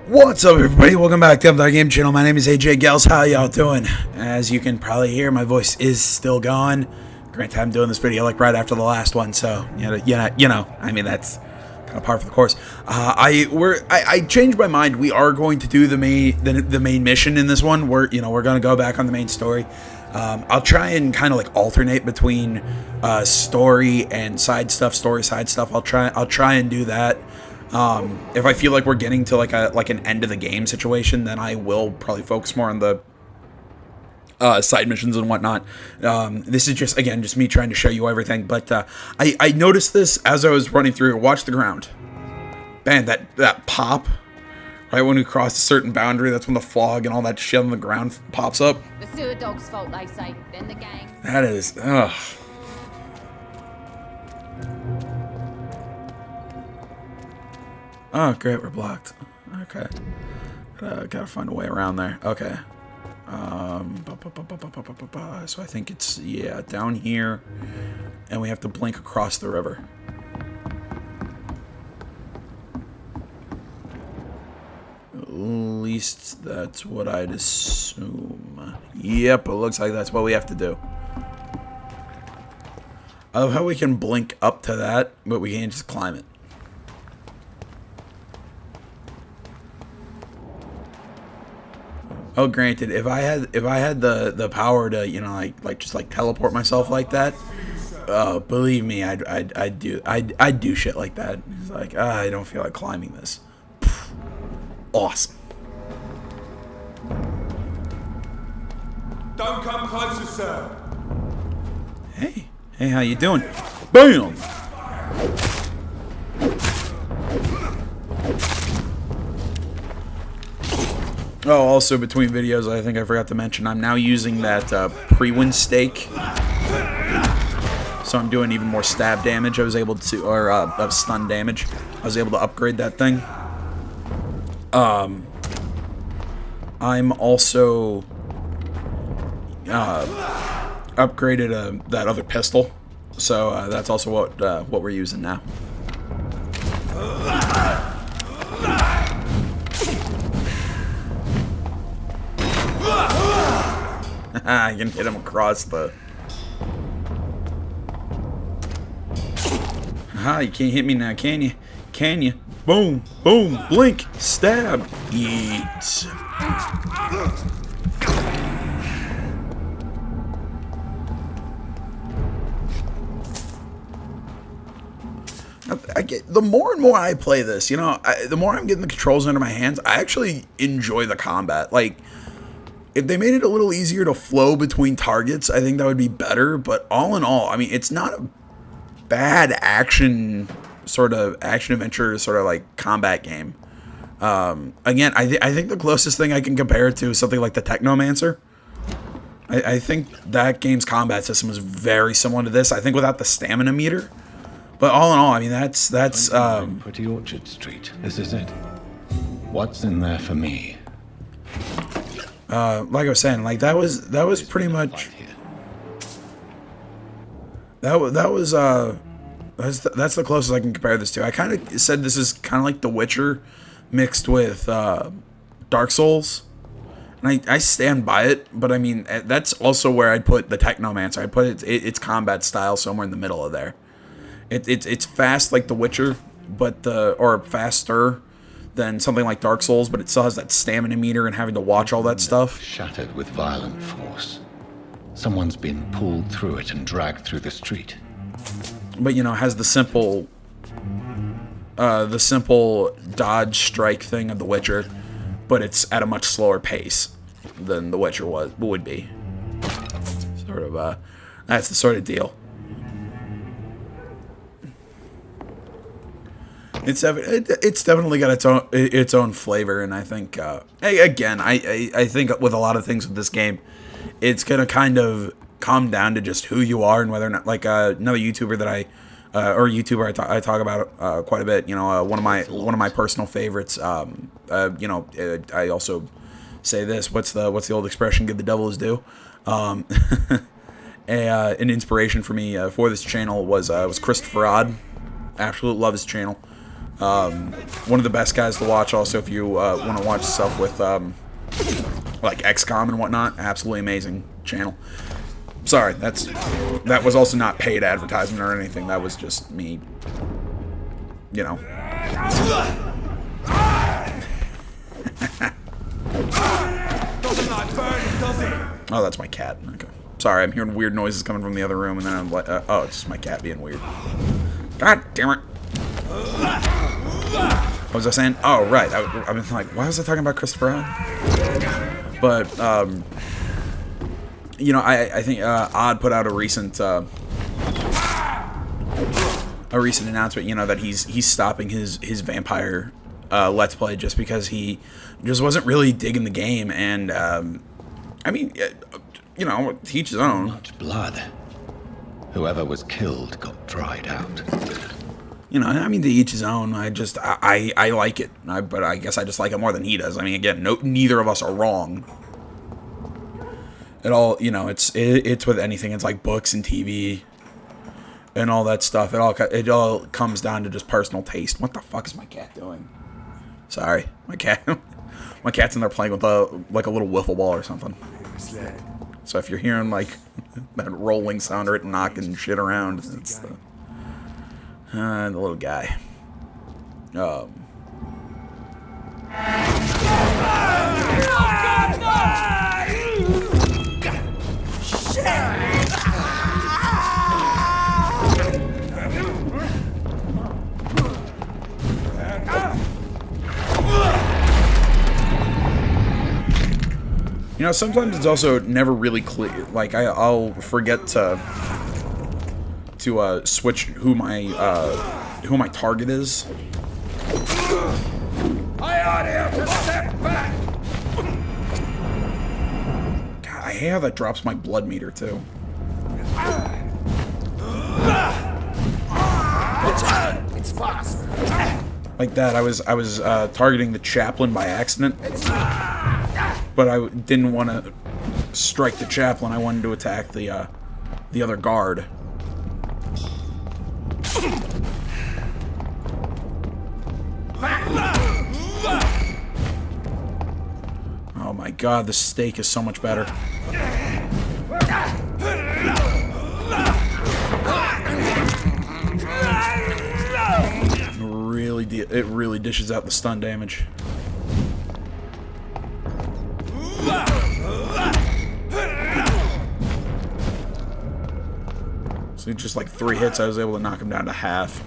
What's up, everybody? Welcome back to the Game Channel. My name is AJ Gels. How y'all doing? As you can probably hear, my voice is still gone. Granted, I'm doing this video like right after the last one, so I mean that's kind of par for the course. I changed my mind. We are going to do the main mission in this one. We're gonna go back on the main story. I'll try and kind of like alternate between story and side stuff. Story, side stuff. I'll try and do that. If I feel like we're getting to like an end of the game situation, then I will probably focus more on the side missions and whatnot. This is just me trying to show you everything. But I noticed this as I was running through. Watch the ground. Man, that pop right when we cross a certain boundary. That's when the fog and all that shit on the ground pops up. The sewer dog's fault, they say. Then the gang. That is, ugh. Oh, great, we're blocked. Okay. Gotta find a way around there. Okay. So I think it's, yeah, down here. And we have to blink across the river. At least that's what I'd assume. Yep, it looks like that's what we have to do. I love how we can blink up to that, but we can't just climb it. Oh, granted, if I had the power to, just teleport myself like that, believe me, I'd do shit like that. It's like, I don't feel like climbing this. Awesome. Don't come closer, sir. Hey, how you doing? Bam! Oh, also between videos, I think I forgot to mention, I'm now using that pre-win stake. So I'm doing even more stab damage. I was able to, or stun damage. I was able to upgrade that thing. I'm also upgraded that other pistol. So that's also what we're using now. I can hit him across the... Aha, you can't hit me now, can you? Can you? Boom, boom, blink, stab, eat. The more and more I play this, the more I'm getting the controls under my hands, I actually enjoy the combat. Like, if they made it a little easier to flow between targets, I think that would be better. But all in all, I mean, it's not a bad action adventure sort of like combat game. Again, I think the closest thing I can compare it to is something like the Technomancer. I think that game's combat system is very similar to this. I think without the stamina meter. But all in all, I mean, that's Pretty Orchard Street. This is it. What's in there for me? like I was saying, like that was pretty much that's the closest I can compare this to. I kind of said this is kind of like The Witcher mixed with Dark Souls, and I stand by it. But I mean, that's also where I'd put the Technomancer. I'd put its combat style somewhere in the middle of there. It's fast like The Witcher, but or faster than something like Dark Souls, but it still has that stamina meter and having to watch all that stuff. Shattered with violent force. Someone's been pulled through it and dragged through the street. But has the simple dodge strike thing of The Witcher, but it's at a much slower pace than The Witcher would be. Sort of that's the sort of deal. It's definitely got its own flavor, and I think again I think with a lot of things with this game, it's gonna kind of come down to just who you are and whether or not, like another YouTuber that I talk about quite a bit. One of my personal favorites. I also say this. What's the old expression? Give the devil his due. An inspiration for me for this channel was Christopher Odd. Absolutely love his channel. One of the best guys to watch. Also, if you want to watch stuff with like XCOM and whatnot, absolutely amazing channel. Sorry, that was also not paid advertisement or anything. That was just me, you know. Oh, that's my cat. Okay. Sorry, I'm hearing weird noises coming from the other room, and then I'm like, oh, it's just my cat being weird. God damn it. What was I saying? Oh, right. I was like, why was I talking about Christopher Allen? But, you know, I think Odd put out a recent announcement, you know, that he's stopping his Vampire Let's Play just because he just wasn't really digging the game, and I mean, you know, to each his own. Much blood. Whoever was killed got dried out. You know, I mean, to each his own. I like it, but I guess I just like it more than he does. I mean, again, neither of us are wrong. It all, you know, it's with anything. It's like books and TV and all that stuff. It all comes down to just personal taste. What the fuck is my cat doing? Sorry, my cat's in there playing with like a little wiffle ball or something. So if you're hearing like that rolling sound or it knocking shit around, it's the little guy. You know, sometimes it's also never really clear. Like I'll forget to switch who my target is. God, I hate how that drops my blood meter too. It's fast. Like that, I was targeting the chaplain by accident, but I didn't want to strike the chaplain. I wanted to attack the other guard. Oh my god, the steak is so much better. It really dishes out the stun damage. So just like 3 hits, I was able to knock him down to half.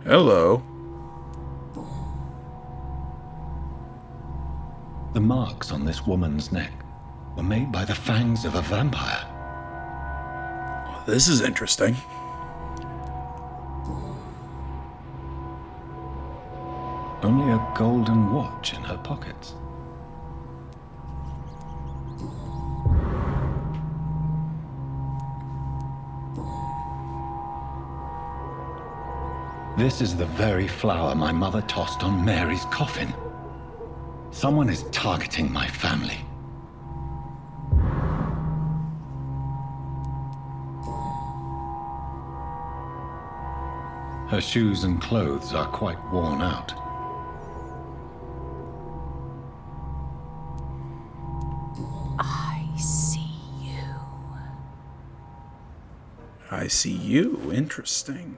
Hello. The marks on this woman's neck were made by the fangs of a vampire. This is interesting. Only a golden watch in her pockets. This is the very flower my mother tossed on Mary's coffin. Someone is targeting my family. Her shoes and clothes are quite worn out. I see you. I see you. Interesting.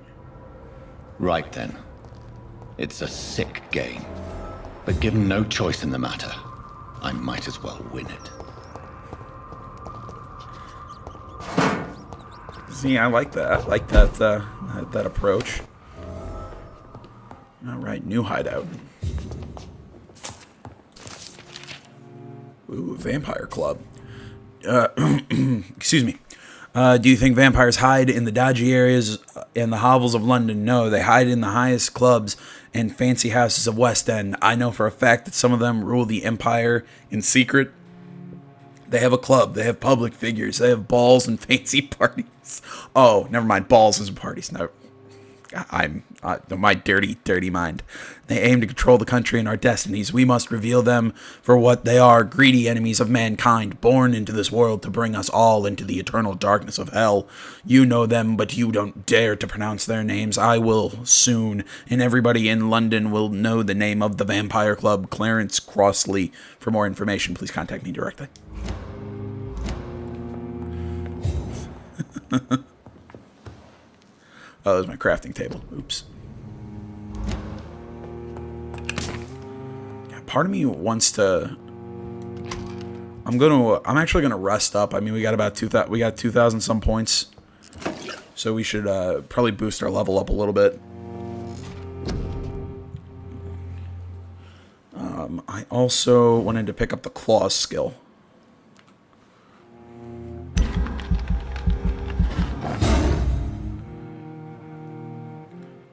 Right then. It's a sick game. But given no choice in the matter, I might as well win it. See, I like that. I like that approach. All right, new hideout. Ooh, Vampire Club. Excuse me. Do you think vampires hide in the dodgy areas and the hovels of London? No, they hide in the highest clubs and fancy houses of West End. I know for a fact that some of them rule the empire in secret. They have a club. They have public figures. They have balls and fancy parties. Oh, never mind. Balls is parties. No, my dirty mind. They aim to control the country and our destinies. We must reveal them for what they are, greedy enemies of mankind, born into this world to bring us all into the eternal darkness of hell. You know them, but you don't dare to pronounce their names. I will soon, and everybody in London will know the name of the Vampire Club, Clarence Crossley. For more information, please contact me directly. Oh, there's my crafting table. Oops. Yeah, part of me wants to. I'm actually gonna rest up. I mean, we got about 2,000 some points, so we should probably boost our level up a little bit. I also wanted to pick up the claws skill.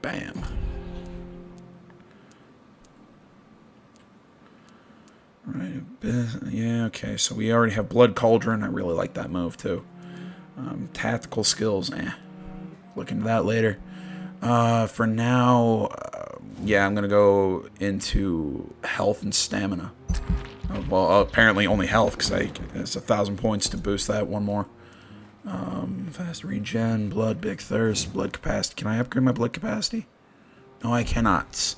Bam. Right. Yeah, okay. So we already have Blood Cauldron. I really like that move, too. Tactical skills. Look into that later. For now, yeah, I'm going to go into health and stamina. Well, apparently only health, because it's 1,000 points to boost that one more. Fast regen, blood, big thirst, blood capacity. Can I upgrade my blood capacity? No, I cannot.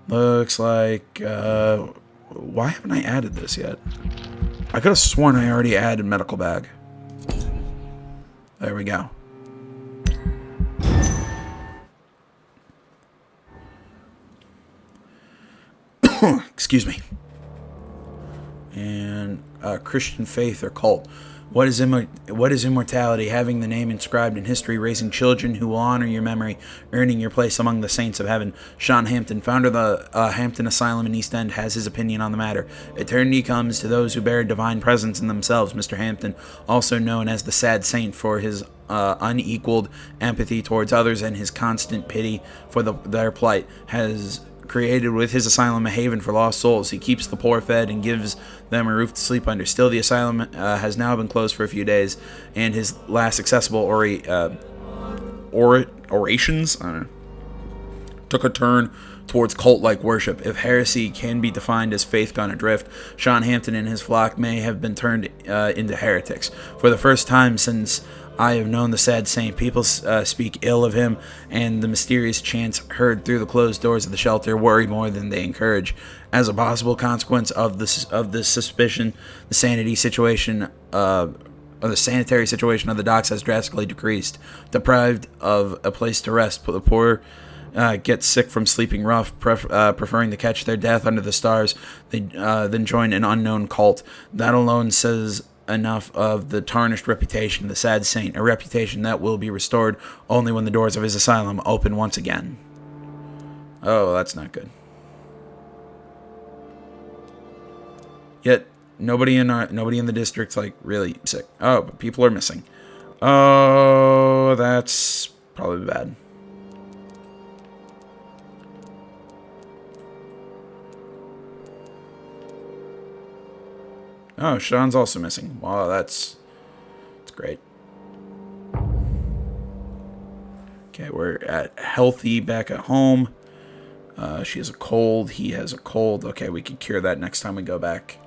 Looks like, why haven't I added this yet? I could have sworn I already added medical bag. There we go. Excuse me. And Christian faith or cult. What is immortality? Having the name inscribed in history, raising children who will honor your memory, earning your place among the saints of heaven. Sean Hampton, founder of the Hampton Asylum in East End, has his opinion on the matter. Eternity comes to those who bear divine presence in themselves. Mr. Hampton, also known as the Sad Saint for his unequaled empathy towards others and his constant pity for their plight, has created with his asylum a haven for lost souls. He keeps the poor fed and gives them a roof to sleep under. Still, the asylum has now been closed for a few days, and his last accessible orations took a turn towards cult-like worship. If heresy can be defined as faith gone adrift, Sean Hampton and his flock may have been turned into heretics. For the first time since I have known the Sad Saint, people speak ill of him, and the mysterious chants heard through the closed doors of the shelter worry more than they encourage. As a possible consequence of this suspicion, the sanitary situation of the docks has drastically decreased. Deprived of a place to rest, the poor get sick from sleeping rough, preferring to catch their death under the stars. They then join an unknown cult. That alone says enough of the tarnished reputation of the Sad Saint, a reputation that will be restored only when the doors of his asylum open once again. Oh, that's not good. Yet nobody in the district's like really sick. Oh, but people are missing. Oh, that's probably bad. Oh, Sean's also missing. Wow, that's great. Okay, we're at healthy back at home. She has a cold. He has a cold. Okay, we can cure that next time we go back.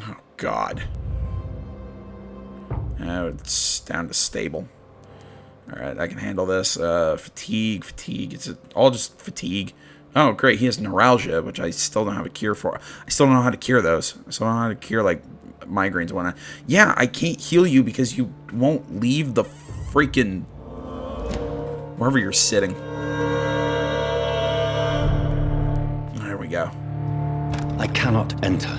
Oh, God. It's down to stable. Alright, I can handle this. Fatigue. It's all just fatigue. Oh, great. He has neuralgia, which I still don't have a cure for. I still don't know how to cure those. I still don't know how to cure, like, migraines and whatnot. Yeah, I can't heal you because you won't leave the freaking... wherever you're sitting. There we go. I cannot enter.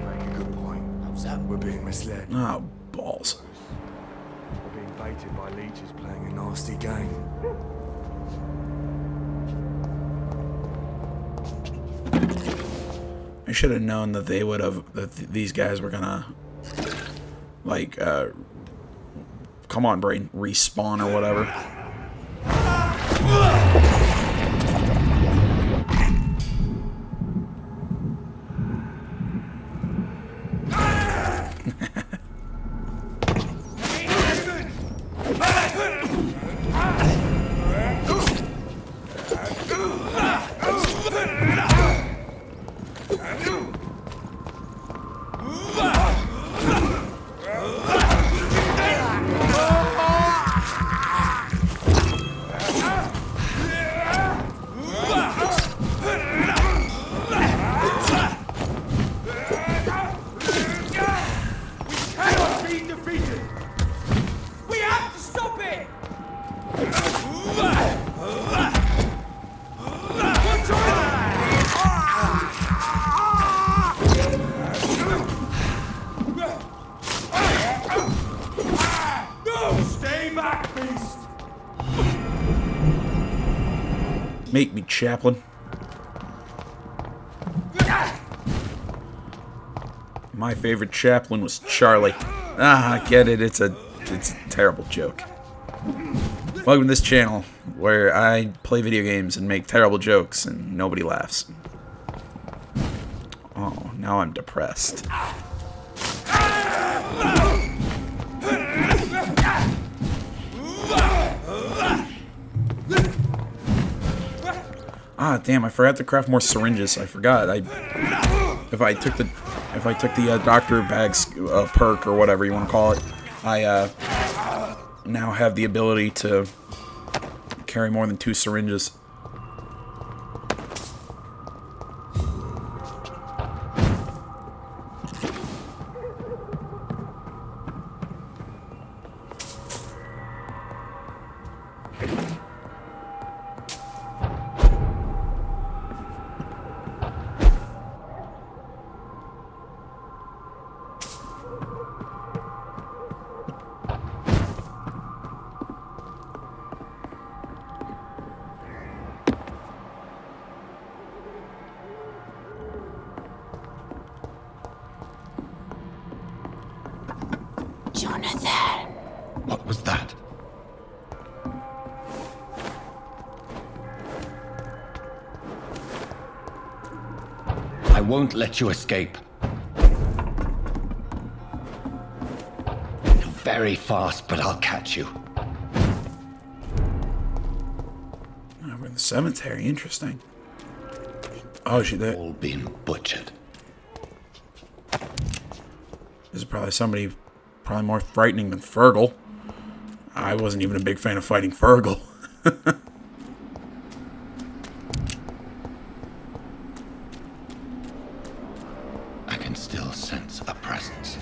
Make a good point. How's that? We're being misled. Oh, balls. We're being baited by leeches playing a nasty game. I should have known that they would have, these guys were gonna, like, come on, brain, respawn or whatever. Make me, Chaplain. My favorite chaplain was Charlie. Ah, I get it. It's a terrible joke. Welcome to this channel where I play video games and make terrible jokes and nobody laughs. Oh, now I'm depressed. Ah, damn! I forgot to craft more syringes. I forgot. If I took the doctor bags perk or whatever you want to call it, I now have the ability to carry more than 2 syringes. Jonathan. What was that? I won't let you escape. You're very fast, but I'll catch you. Oh, we're in the cemetery. Interesting. Oh, she there. All been butchered. This is probably somebody, probably more frightening than Fergal. I wasn't even a big fan of fighting Fergal. I can still sense a presence.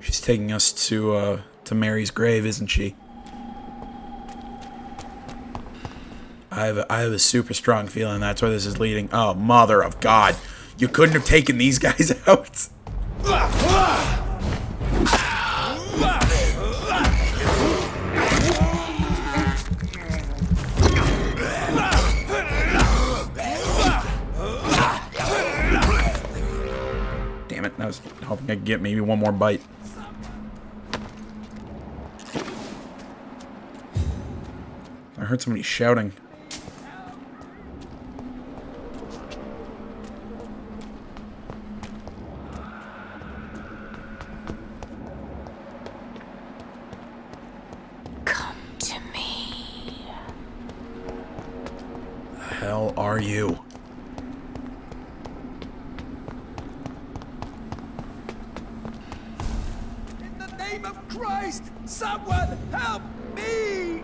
She's taking us to Mary's grave, isn't she? I have a super strong feeling that's where this is leading. Oh, mother of God. You couldn't have taken these guys out. Damn it, I was hoping I could get maybe one more bite. I heard somebody shouting. Come to me. The hell are you? In the name of Christ, someone help me!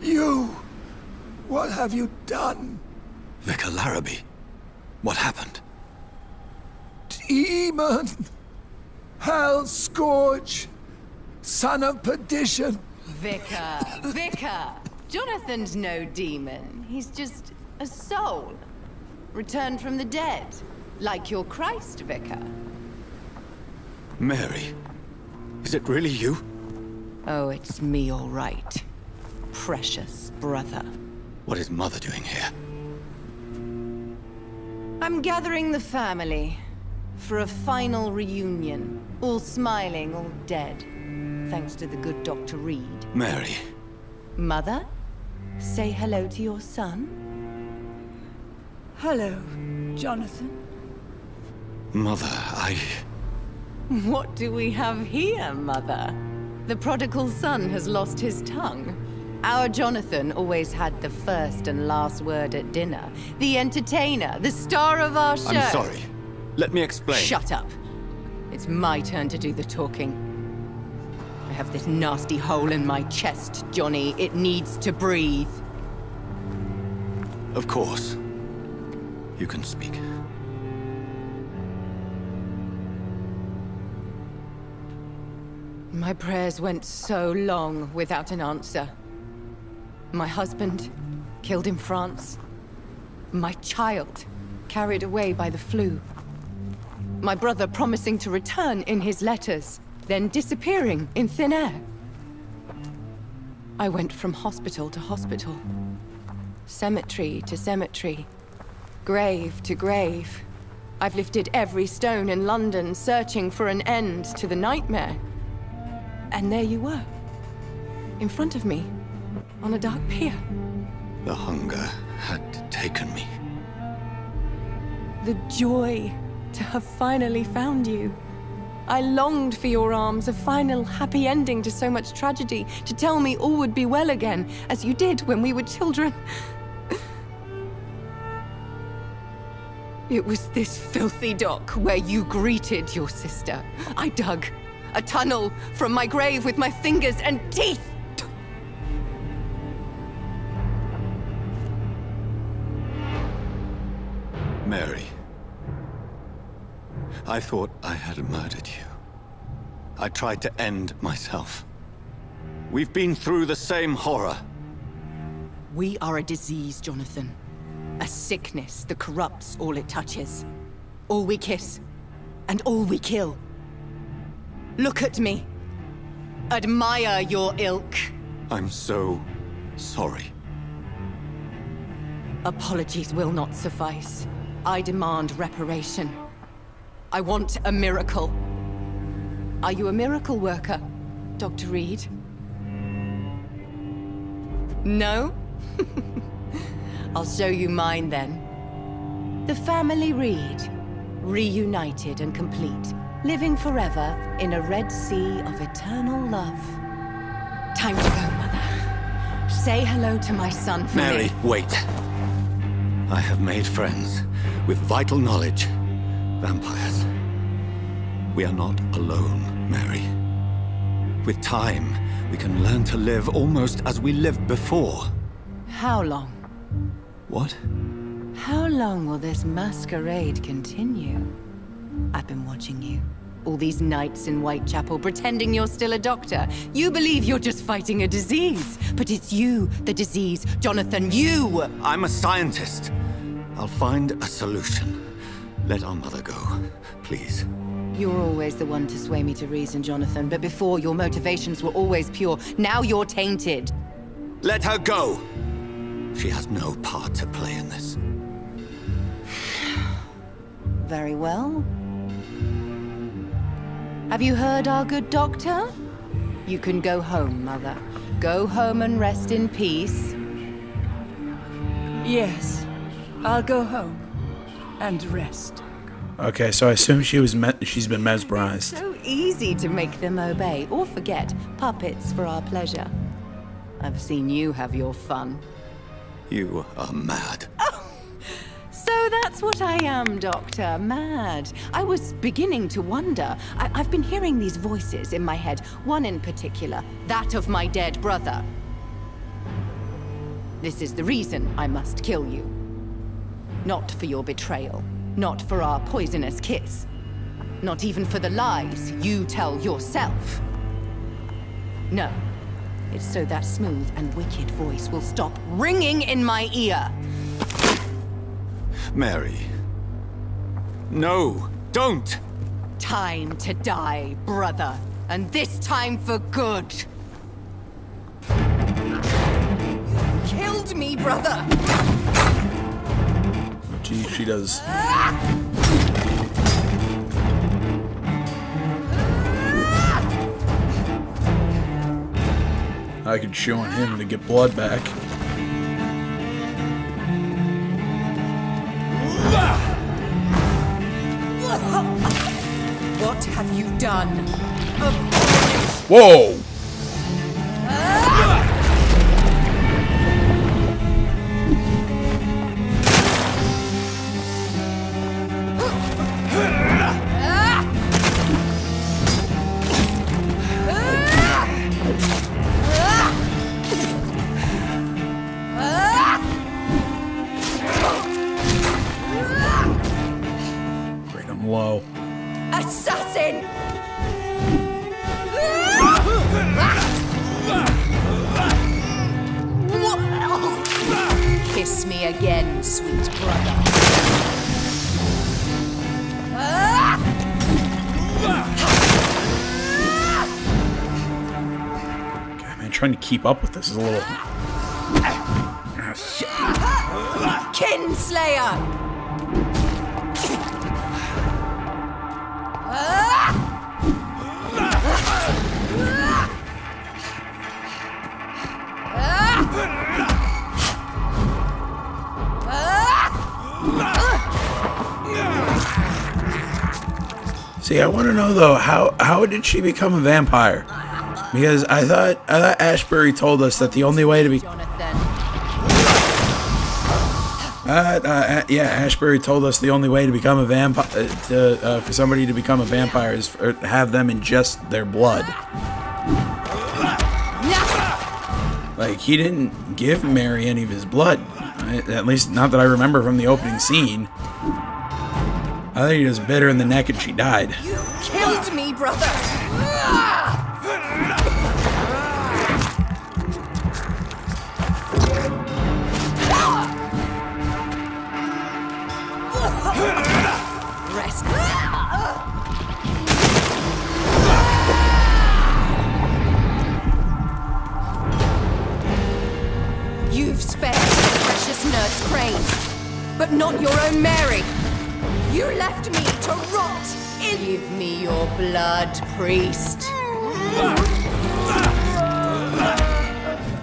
You! What have you done? Vicar Larrabee, what happened? Demon! Hell Scourge! Son of perdition! Vicar. Jonathan's no demon. He's just a soul. Returned from the dead. Like your Christ, Vicar. Mary, is it really you? Oh, it's me, all right. Precious brother. What is Mother doing here? I'm gathering the family for a final reunion. All smiling, all dead. Thanks to the good Dr. Reed. Mary, Mother, say hello to your son. Hello, Jonathan. Mother, What do we have here, Mother? The prodigal son has lost his tongue. Our Jonathan always had the first and last word at dinner. The entertainer, the star of our show. I'm sorry. Let me explain. Shut up. It's my turn to do the talking. I have this nasty hole in my chest, Johnny. It needs to breathe. Of course. You can speak. My prayers went so long without an answer. My husband, killed in France. My child, carried away by the flu. My brother promising to return in his letters, then disappearing in thin air. I went from hospital to hospital, cemetery to cemetery, grave to grave. I've lifted every stone in London, searching for an end to the nightmare. And there you were, in front of me, on a dark pier. The hunger had taken me. The joy to have finally found you. I longed for your arms, a final happy ending to so much tragedy, to tell me all would be well again, as you did when we were children. It was this filthy dock where you greeted your sister. I dug a tunnel from my grave with my fingers and teeth. Mary. I thought I had murdered you. I tried to end myself. We've been through the same horror. We are a disease, Jonathan. A sickness that corrupts all it touches. All we kiss, and all we kill. Look at me. Admire your ilk. I'm so sorry. Apologies will not suffice. I demand reparation. I want a miracle. Are you a miracle worker, Dr. Reed? No? I'll show you mine then. The family Reed, reunited and complete, living forever in a red sea of eternal love. Time to go, Mother. Say hello to my son for Mary, me. wait. I have made friends with vital knowledge. Vampires. We are not alone, Mary. With time, we can learn to live almost as we lived before. How long? What? How long will this masquerade continue? I've been watching you. All these nights in Whitechapel, pretending you're still a doctor. You believe you're just fighting a disease. But it's you, the disease. Jonathan, you! I'm a scientist. I'll find a solution. Let our mother go, please. You're always the one to sway me to reason, Jonathan. But before, your motivations were always pure. Now you're tainted. Let her go! She has no part to play in this. Very well. Have you heard our good doctor? You can go home, Mother. Go home and rest in peace. Yes, I'll go home and rest. Okay, so I assume she's been mesmerized. So easy to make them obey or forget. Puppets for our pleasure. I've seen you have your fun. You are mad. So that's what I am, Doctor. Mad. I was beginning to wonder. I've been hearing these voices in my head. One in particular, that of my dead brother. This is the reason I must kill you. Not for your betrayal. Not for our poisonous kiss. Not even for the lies you tell yourself. No. It's so that smooth and wicked voice will stop ringing in my ear. Mary. No, don't! Time to die, brother. And this time for good. You killed me, brother! Gee, she does. I could chew on him to get blood back. What have you done? Whoa! Bring him low. Assassin! Kiss me again, sweet brother. God, man, trying to keep up with this is a little. Ah, shit. Kinslayer! See, I want to know though, how did she become a vampire? Because I thought Ashbury told us that the only way to be Jonathan. yeah, Ashbury told us the only way to become a vampire for somebody to become a vampire is to have them ingest their blood. Like, he didn't give Mary any of his blood, at least not that I remember from the opening scene. I think he just bit her in the neck and she died. You killed me, brother! Rest. You've spared the precious Nurse Crane, but not your own Mary. You left me to rot in... Give me your blood, priest.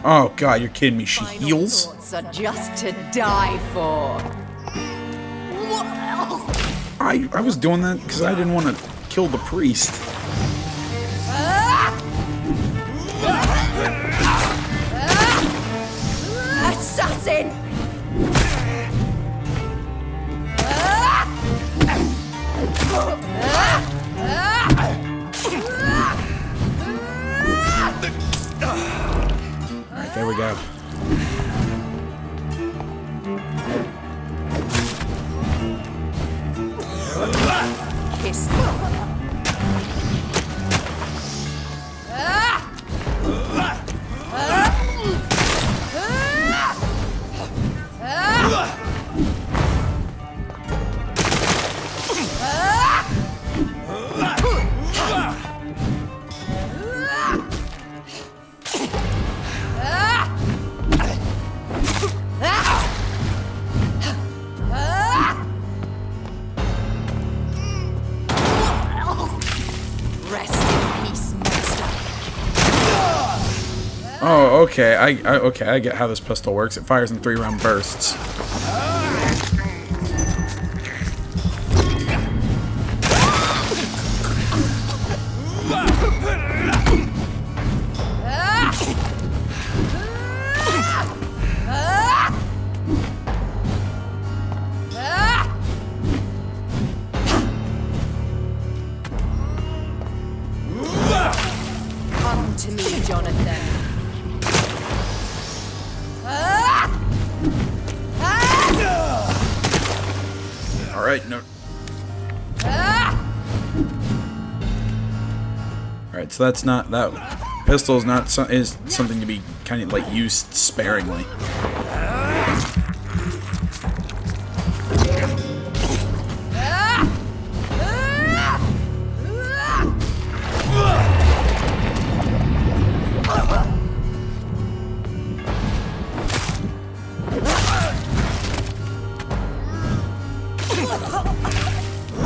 Oh god, you're kidding me. She Final heals? thoughts are just to die for. I was doing that because I didn't want to kill the priest. Assassin! Alright, there we go. Kiss. Rest in peace, monster. Oh, okay. I get how this pistol works. It fires in 3-round bursts. Come to me, Jonathan. All right, no. All right, so that's not that pistol is not is something to be kind of like used sparingly.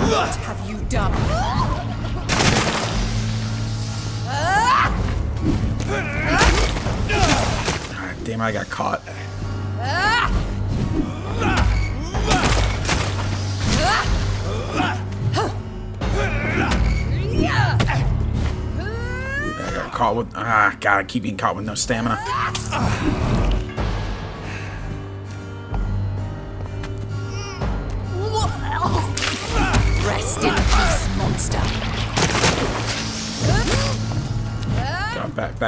What have you done? Ah, damn, I got caught. caught with... God, I keep getting caught with no stamina. Rest in peace, monster. Back.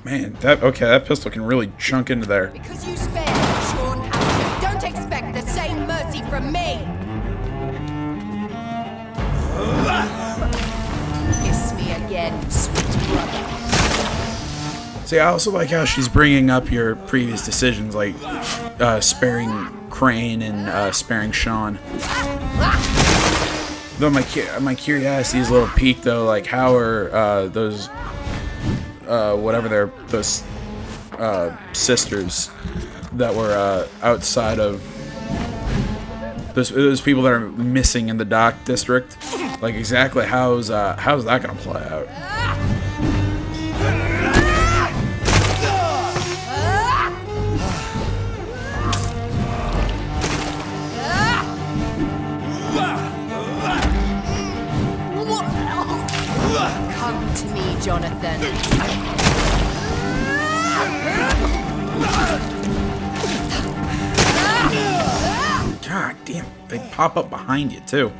Man, that pistol can really chunk into there. Because you spared Sean Hampton, don't expect the same mercy from me! Kiss me again, sweet brother. See, I also like how she's bringing up your previous decisions, like sparing Crane and sparing Sean. Though my curiosity is a little piqued, though, like how are those those sisters that were outside of those people that are missing in the dock district, like exactly how's that gonna play out? Come to me, Jonathan. God damn, they pop up behind you too.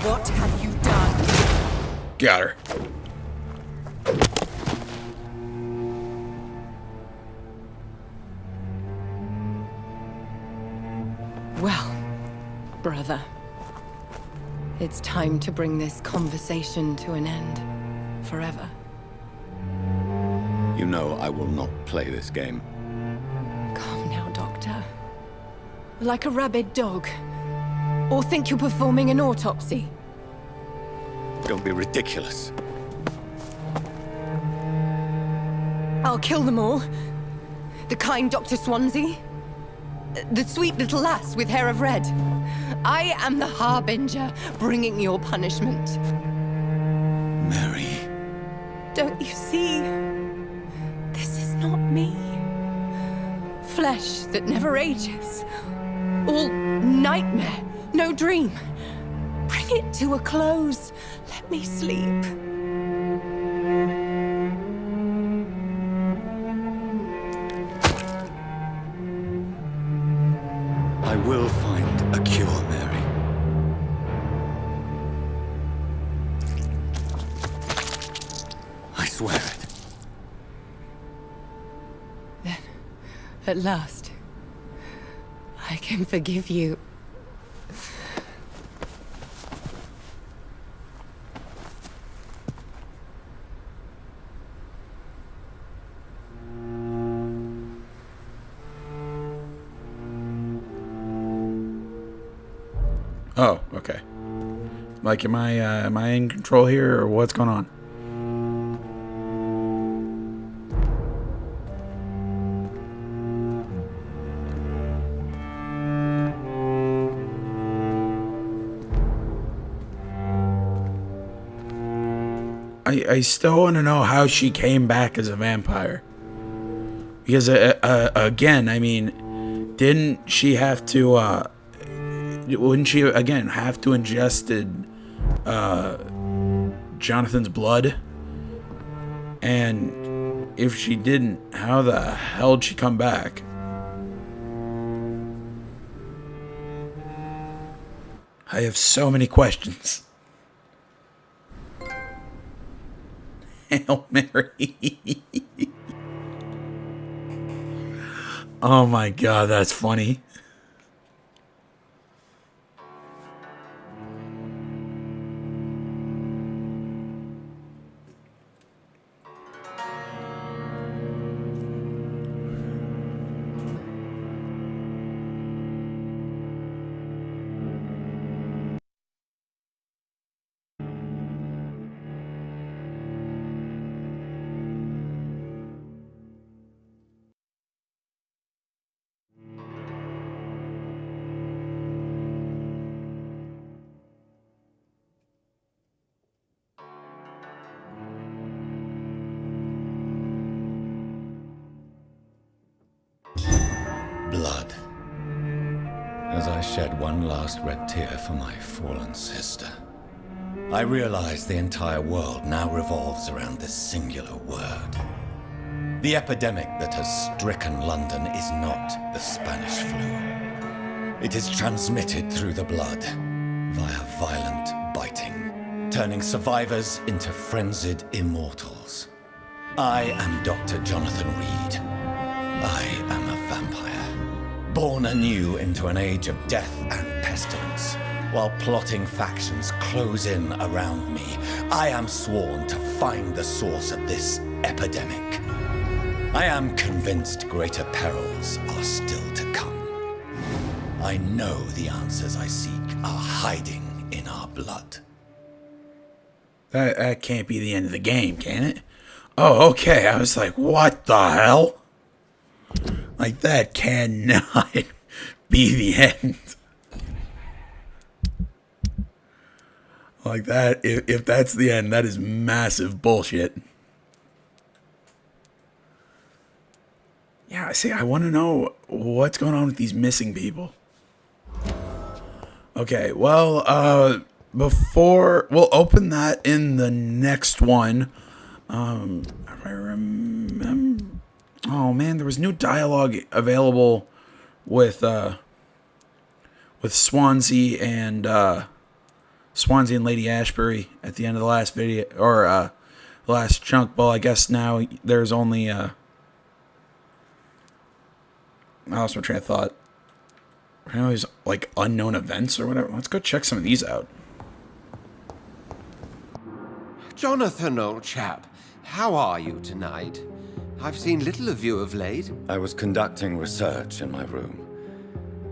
What have you done? Got her. Well, brother, it's time to bring this conversation to an end. Forever. You know I will not play this game. Calm now, Doctor. Like a rabid dog. Or think you're performing an autopsy. Don't be ridiculous. I'll kill them all. The kind Dr. Swansea. The sweet little lass with hair of red. I am the Harbinger, bringing your punishment. Mary. Don't you see? This is not me. Flesh that never ages. All nightmare, no dream. Bring it to a close. Let me sleep. I will find a cure, Mary. I swear it. Then, at last, I can forgive you. Oh, okay. Like, am I in control here, or what's going on? I still want to know how she came back as a vampire. Because, again, I mean, didn't she have to, wouldn't she, again, have to ingested Jonathan's blood? And if she didn't, how the hell'd she come back? I have so many questions. Hail Mary. Oh my god, that's funny. Blood. As I shed one last red tear for my fallen sister, I realize the entire world now revolves around this singular word. The epidemic that has stricken London is not the Spanish flu. It is transmitted through the blood via violent biting, turning survivors into frenzied immortals. I am Dr. Jonathan Reed. I am a vampire, born anew into an age of death and pestilence. While plotting factions close in around me, I am sworn to find the source of this epidemic. I am convinced greater perils are still to come. I know the answers I seek are hiding in our blood. That can't be the end of the game, can it? Oh, okay. I was like, what the hell? Like, that cannot be the end. Like that, if that's the end, that is massive bullshit. Yeah, see, I want to know what's going on with these missing people. Okay, well, before we'll open that in the next one. If I remember, oh man, there was new dialogue available with Swansea and Lady Ashbury at the end of the last video, or the last chunk. Well, I guess now there's only I lost my train of thought. I know there's like unknown events or whatever. Let's go check some of these out. Jonathan, old chap, how are you tonight? I've seen little of you of late. I was conducting research in my room,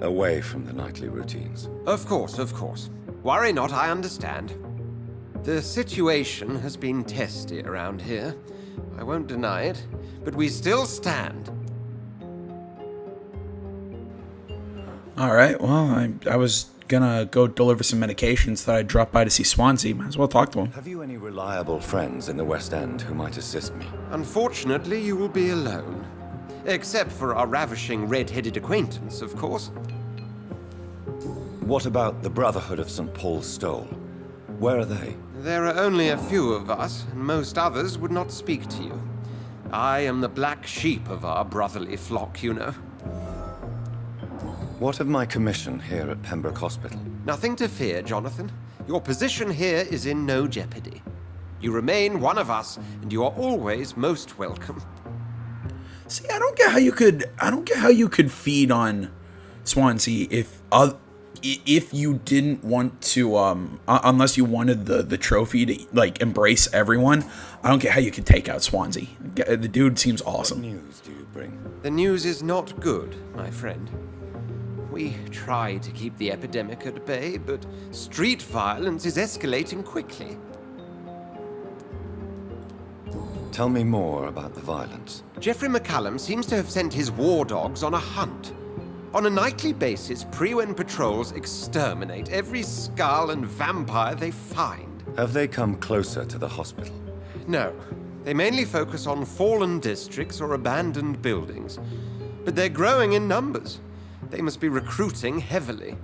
away from the nightly routines. Of course. Worry not, I understand. The situation has been testy around here. I won't deny it, but we still stand. Alright, well, I was gonna go deliver some medications that I dropped by to see Swansea. Might as well talk to him. Have you any reliable friends in the West End who might assist me? Unfortunately, you will be alone. Except for our ravishing red-headed acquaintance, of course. What about the Brotherhood of St. Paul's Stole? Where are they? There are only a few of us, and most others would not speak to you. I am the black sheep of our brotherly flock, you know. What of my commission here at Pembroke Hospital? Nothing to fear, Jonathan. Your position here is in no jeopardy. You remain one of us, and you are always most welcome. See, I don't get how you could feed on Swansea if you didn't want to, unless you wanted the trophy to like embrace everyone. I don't get how you could take out Swansea. The dude seems awesome. What news do you bring? The news is not good, my friend. We try to keep the epidemic at bay, but street violence is escalating quickly. Tell me more about the violence. Geoffrey McCallum seems to have sent his war dogs on a hunt. On a nightly basis, Prewen patrols exterminate every skull and vampire they find. Have they come closer to the hospital? No, they mainly focus on fallen districts or abandoned buildings. But they're growing in numbers. They must be recruiting heavily.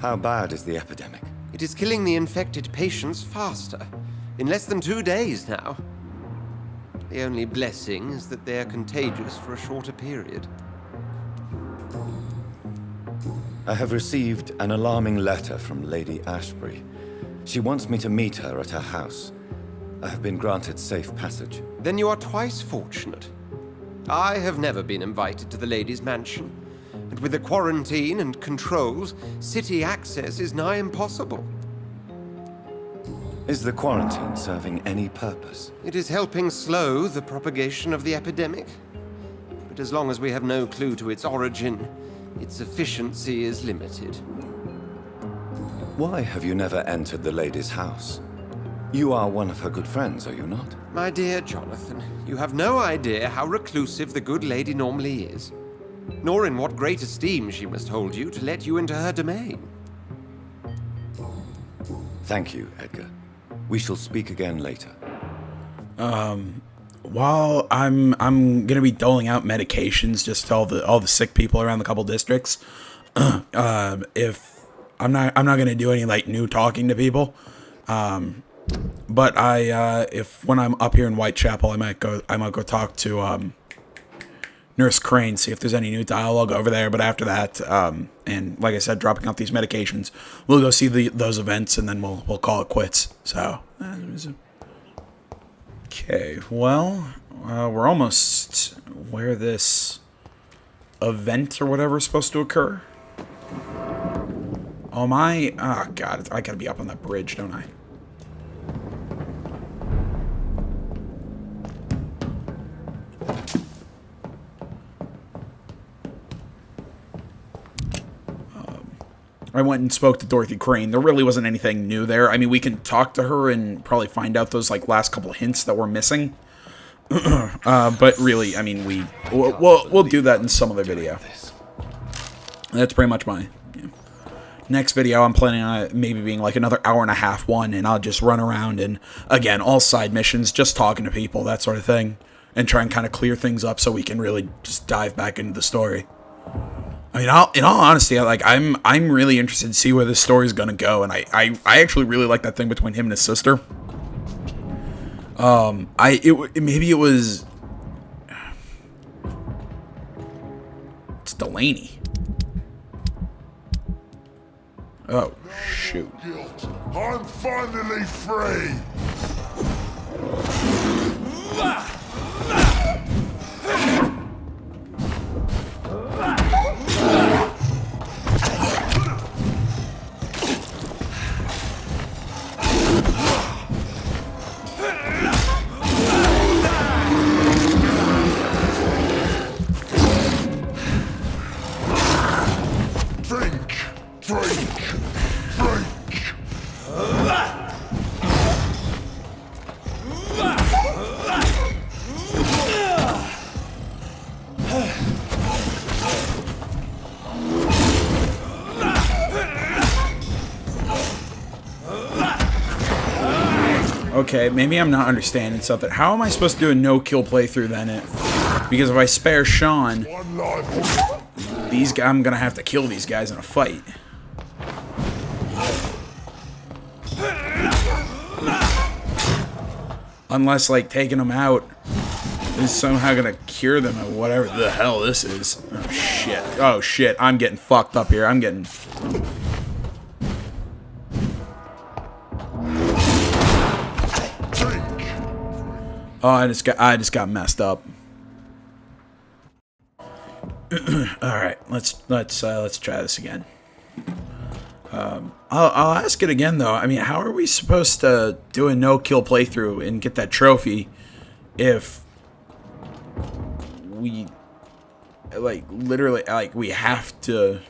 How bad is the epidemic? It is killing the infected patients faster. In less than 2 days now. The only blessing is that they are contagious for a shorter period. I have received an alarming letter from Lady Ashbury. She wants me to meet her at her house. I have been granted safe passage. Then you are twice fortunate. I have never been invited to the lady's mansion. And with the quarantine and controls, city access is nigh impossible. Is the quarantine serving any purpose? It is helping slow the propagation of the epidemic. But as long as we have no clue to its origin, its efficiency is limited. Why have you never entered the lady's house? You are one of her good friends, are you not? My dear Jonathan, you have no idea how reclusive the good lady normally is, nor in what great esteem she must hold you to let you into her domain. Thank you, Edgar. We shall speak again later. While I'm gonna be doling out medications just to all the sick people around the couple districts. If I'm not gonna do any like new talking to people. But if when I'm up here in Whitechapel, I might go talk to Nurse Crane, see if there's any new dialogue over there. But after that, and like I said, dropping out these medications, we'll go see those events, and then we'll call it quits. So, okay, well, we're almost where this event or whatever is supposed to occur. Oh my! Oh God, I gotta be up on that bridge, don't I? I went and spoke to Dorothy Crane. There really wasn't anything new there. I mean, we can talk to her and probably find out those like last couple of hints that we're missing. But really, I mean, we'll do that in some other video. That's pretty much my next video. I'm planning on it maybe being like another hour and a half one, and I'll just run around and again, all side missions, just talking to people, that sort of thing, and try and kind of clear things up so we can really just dive back into the story. I mean, in all honesty, I'm really interested to see where this story is gonna go, and I actually really like that thing between him and his sister. Maybe it was it's Delaney. Oh shoot! I'm finally free. Okay, maybe I'm not understanding something. How am I supposed to do a no-kill playthrough then? Because if I spare Sean, I'm gonna have to kill these guys in a fight. Unless, like, taking them out is somehow gonna cure them or whatever the hell this is. Oh, shit. Oh, shit. I'm getting fucked up here. I'm getting... Oh, I just got messed up. All right, let's try this again. I'll ask it again though. I mean, how are we supposed to do a no-kill playthrough and get that trophy if we like literally like we have to?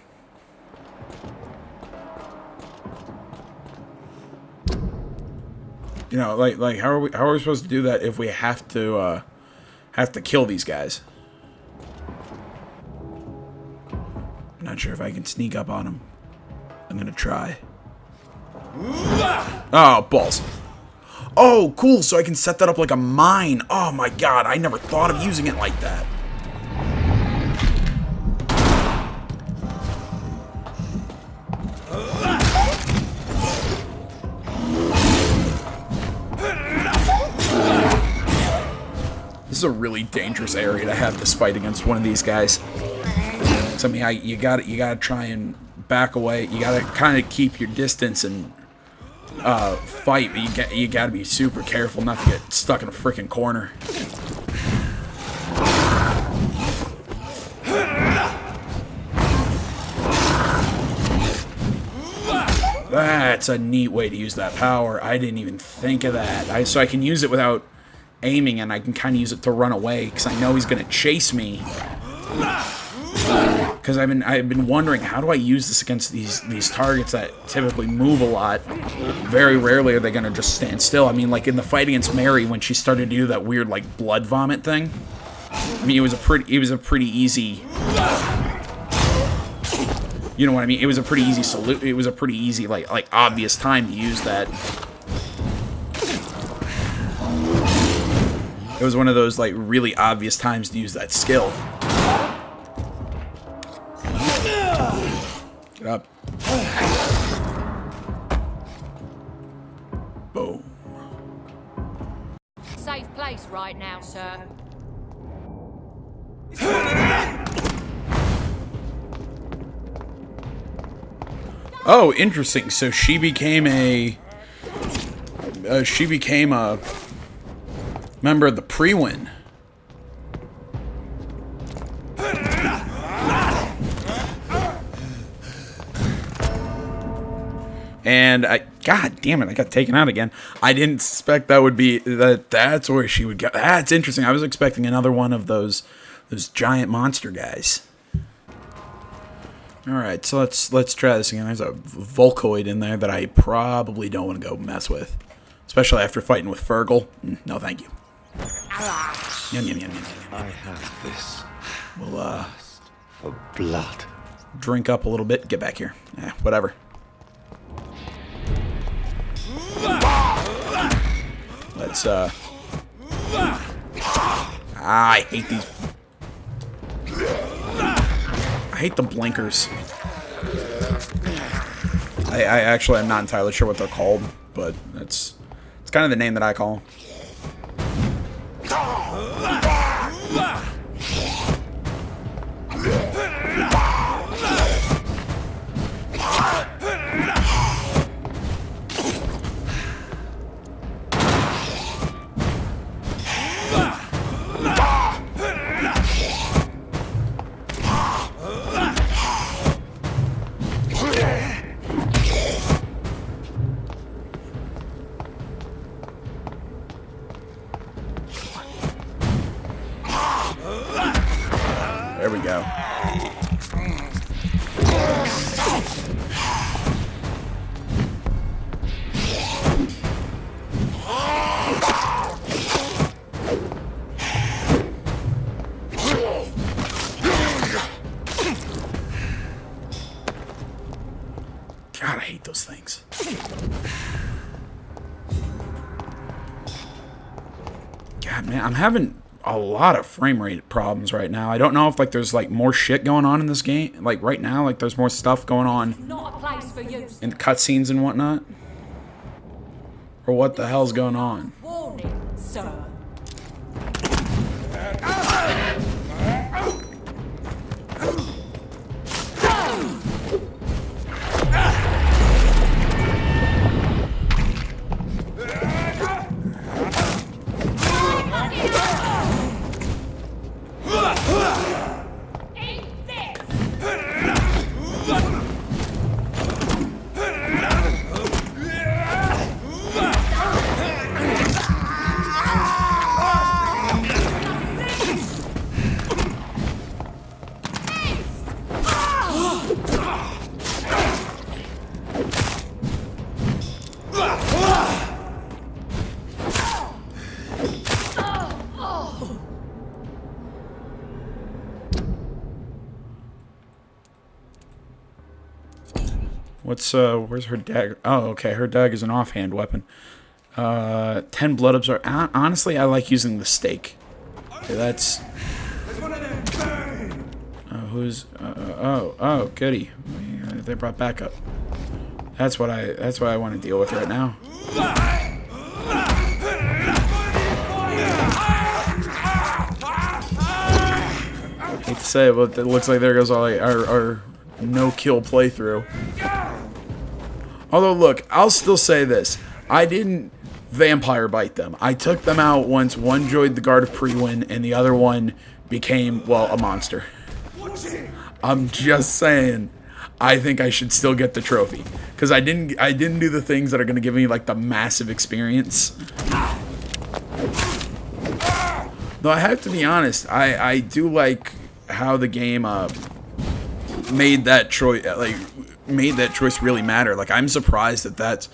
You know, like how are we supposed to do that if we have to kill these guys? I'm not sure if I can sneak up on them. I'm gonna try. Oh, balls. Oh, cool, so I can set that up like a mine. Oh my god, I never thought of using it like that. is a really dangerous area to have this fight against one of these guys. So, I mean, you gotta try and back away. You gotta kind of keep your distance and fight, but you gotta be super careful not to get stuck in a freaking corner. That's a neat way to use that power. I didn't even think of that. So I can use it without aiming, and I can kind of use it to run away because I know he's gonna chase me. Because I've been wondering, how do I use this against these targets that typically move a lot? Very rarely are they gonna just stand still. I mean, like in the fight against Mary, when she started to do that weird like blood vomit thing. I mean, it was a pretty easy. You know what I mean? It was a pretty easy salute. It was a pretty easy like obvious time to use that. It was one of those like really obvious times to use that skill. Get up. Boom. Safe place right now, sir. Oh, interesting. So she became a member of the pre-win. And God damn it, I got taken out again. I didn't suspect that would be that's where she would go. That's interesting. I was expecting another one of those giant monster guys. All right, so let's try this again. There's a Volcoid in there that I probably don't want to go mess with, especially after fighting with Fergal. No, thank you. Yum, yum, yum, yum, yum. I have this. We'll For blood. drink up a little bit. Get back here. Whatever. Let's I hate these. I hate the blinkers. I actually am not entirely sure what they're called, but it's kind of the name that I call them. There we go. God, I hate those things. God, man, I'm having a lot of frame rate problems right now. I don't know if like there's like more shit going on in this game. Like right now, like there's more stuff going on Not a place for you. in cutscenes and whatnot. Or what the hell's going on? Warning, sir. Where's her dagger? Oh, okay, her dagger is an offhand weapon. 10 blood absorb. Honestly, I like using the stake. Okay, that's. Oh, goody. They brought backup. That's what I want to deal with right now. to say, but it looks like there goes our no-kill playthrough. Although, look, I'll still say this. I didn't vampire bite them. I took them out once one joined the Guard of Pre-Win and the other one became, well, a monster. I'm just saying, I think I should still get the trophy. Because I didn't do the things that are going to give me, like, the massive experience. Though I have to be honest, I do like how the game made that choice really matter. Like, I'm surprised that that's,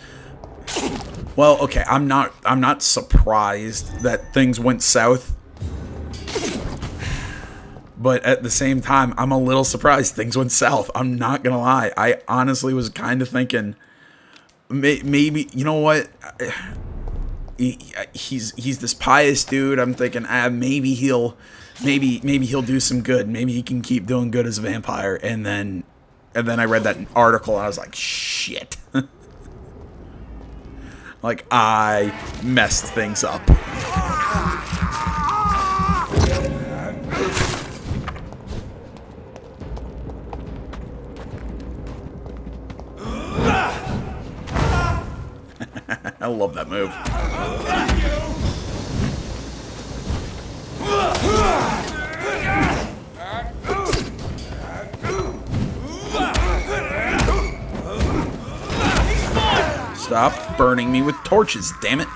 well, okay, I'm not surprised that things went south, but at the same time, I'm a little surprised things went south. I'm not gonna lie. I honestly was kind of thinking maybe, you know what, he's this pious dude. I'm thinking, maybe he'll do some good. Maybe he can keep doing good as a vampire. And then I read that article and I was like, shit. Like, I messed things up. I love that move. Stop burning me with torches, damn it.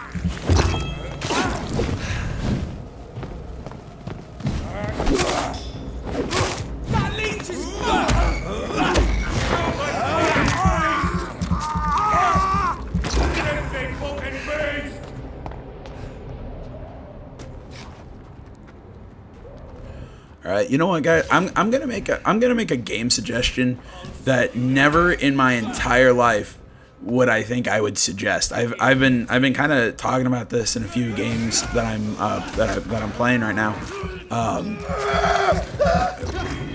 Alright, you know what, guys? I'm gonna make a game suggestion that never in my entire life would I think I would suggest. I've been kind of talking about this in a few games that I'm playing right now.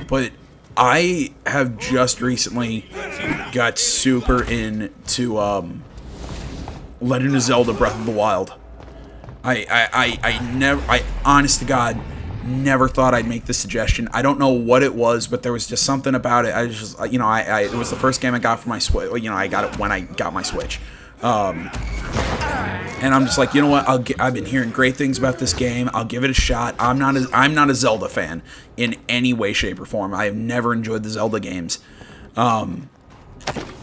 But I have just recently got super into Legend of Zelda Breath of the Wild. I honest to God, never thought I'd make this suggestion. I don't know what it was, but there was just something about it. I just, you know, it was the first game I got for my Switch. You know, I got it when I got my Switch. And I'm just like, you know what? I've been hearing great things about this game. I'll give it a shot. I'm not a Zelda fan in any way, shape, or form. I have never enjoyed the Zelda games. And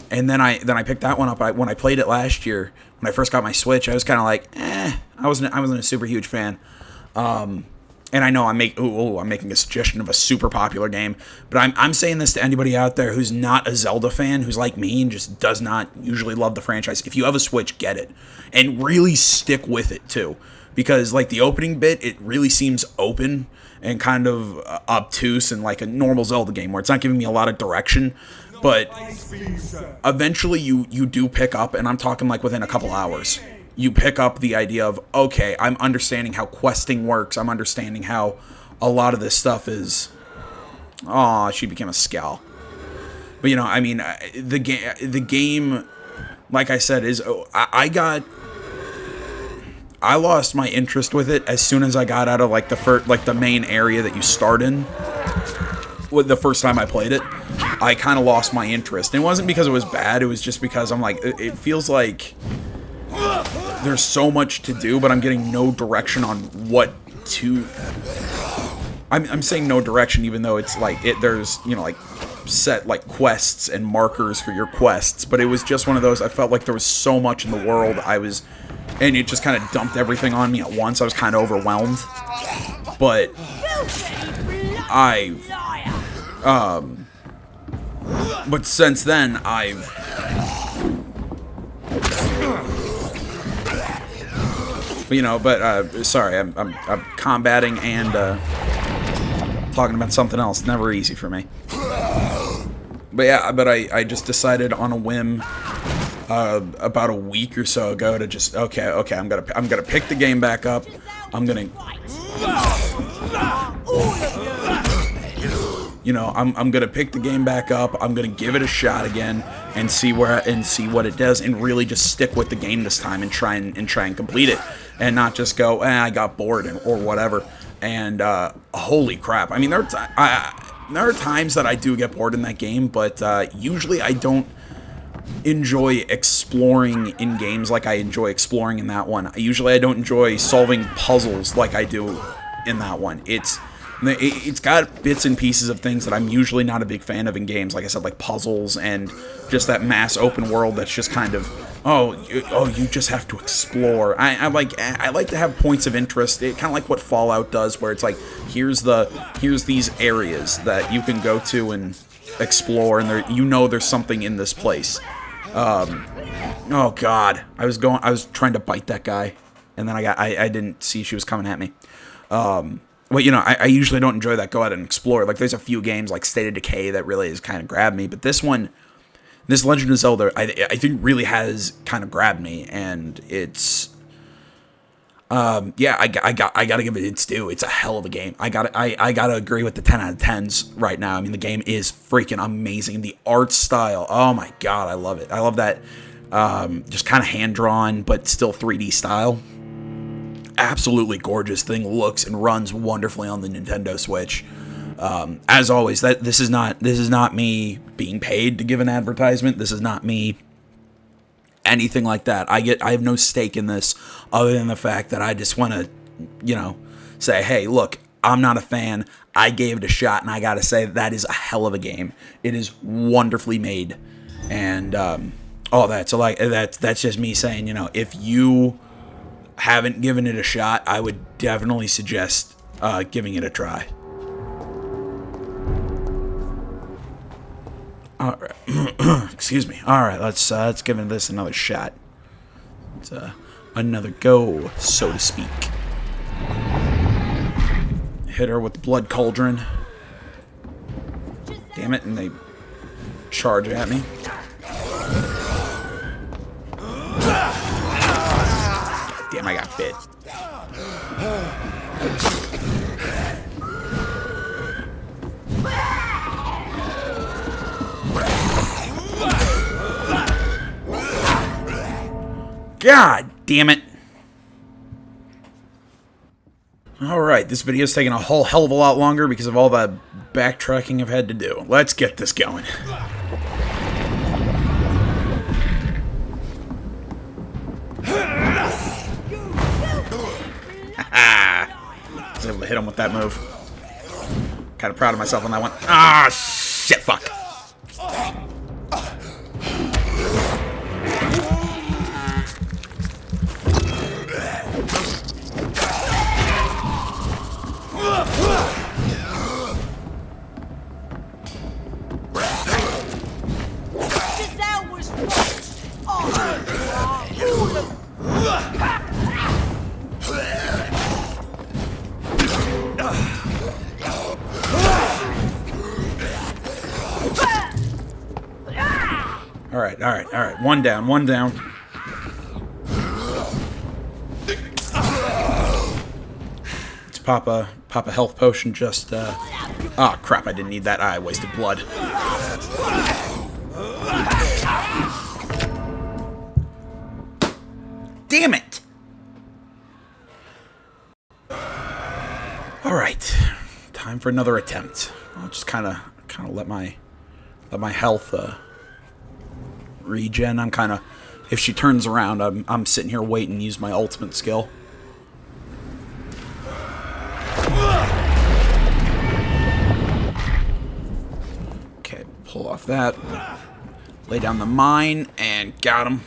then I picked that one up. When I played it last year, when I first got my Switch, I was kind of like, I wasn't a super huge fan. And I know I'm making a suggestion of a super popular game, but I'm saying this to anybody out there who's not a Zelda fan, who's like me and just does not usually love the franchise. If you have a Switch, get it. And really stick with it, too. Because, like, the opening bit, it really seems open and kind of obtuse and like a normal Zelda game where it's not giving me a lot of direction. But eventually you do pick up, and I'm talking like within a couple hours, you pick up the idea of, okay, I'm understanding how questing works. I'm understanding how a lot of this stuff is... Aw, she became a Scowl. But, you know, I mean, the game, like I said, is... I lost my interest with it as soon as I got out of, like, the main area that you start in. With the first time I played it, I kind of lost my interest. And it wasn't because it was bad. It was just because I'm like, it feels like... There's so much to do, but I'm getting no direction on what to... I'm saying no direction, even though it's like, there's, you know, like, set, like, quests and markers for your quests, but it was just one of those, I felt like there was so much in the world, and it just kind of dumped everything on me at once. I was kind of overwhelmed, but but since then, sorry, I'm combating and talking about something else. Never easy for me. But yeah, I just decided on a whim about a week or so ago to just okay, I'm gonna pick the game back up. I'm gonna pick the game back up. I'm gonna give it a shot again and see what it does, and really just stick with the game this time and try and complete it, and not just go, I got bored or whatever. And holy crap! I mean, there are times that I do get bored in that game, but usually I don't enjoy exploring in games like I enjoy exploring in that one. Usually I don't enjoy solving puzzles like I do in that one. It's got bits and pieces of things that I'm usually not a big fan of in games, like I said, like puzzles and just that mass open world that's just kind of, you just have to explore. I like to have points of interest. Kind of like what Fallout does, where it's like, here's these areas that you can go to and explore, and there's something in this place. Oh God, I was trying to bite that guy, and then I didn't see she was coming at me. Well, I usually don't enjoy that. Go out and explore. Like, there's a few games like State of Decay that really has kind of grabbed me, but this Legend of Zelda, I think really has kind of grabbed me, and it's, yeah, I gotta give it its due. It's a hell of a game. I gotta agree with the 10 out of 10s right now. I mean, the game is freaking amazing. The art style, oh my God, I love it. I love that, just kind of hand-drawn, but still 3D style. Absolutely gorgeous thing. Looks and runs wonderfully on the Nintendo Switch. As always, this is not me being paid to give an advertisement. This is not me anything like that. I have no stake in this other than the fact that I just want to, say, hey, look, I'm not a fan. I gave it a shot, and I gotta say that is a hell of a game. It is wonderfully made, and all that. So like that's just me saying, if you haven't given it a shot, I would definitely suggest giving it a try. All right. Excuse me. All right, let's give this another shot. It's another go, so to speak. Hit her with the blood cauldron. Damn it, and they charge at me. Damn, I got bit. God damn it. Alright, this video's taking a whole hell of a lot longer because of all the backtracking I've had to do. Let's get this going. I was able to hit him with that move. Kind of proud of myself on that one. Ah, shit, fuck. Alright. One down. Let's pop a health potion just, oh crap, I didn't need that. I wasted blood. Damn it! Alright. Time for another attempt. I'll just kinda let my health, regen. I'm kind of, if she turns around, I'm sitting here waiting to use my ultimate skill. Okay, pull off that. Lay down the mine and got him.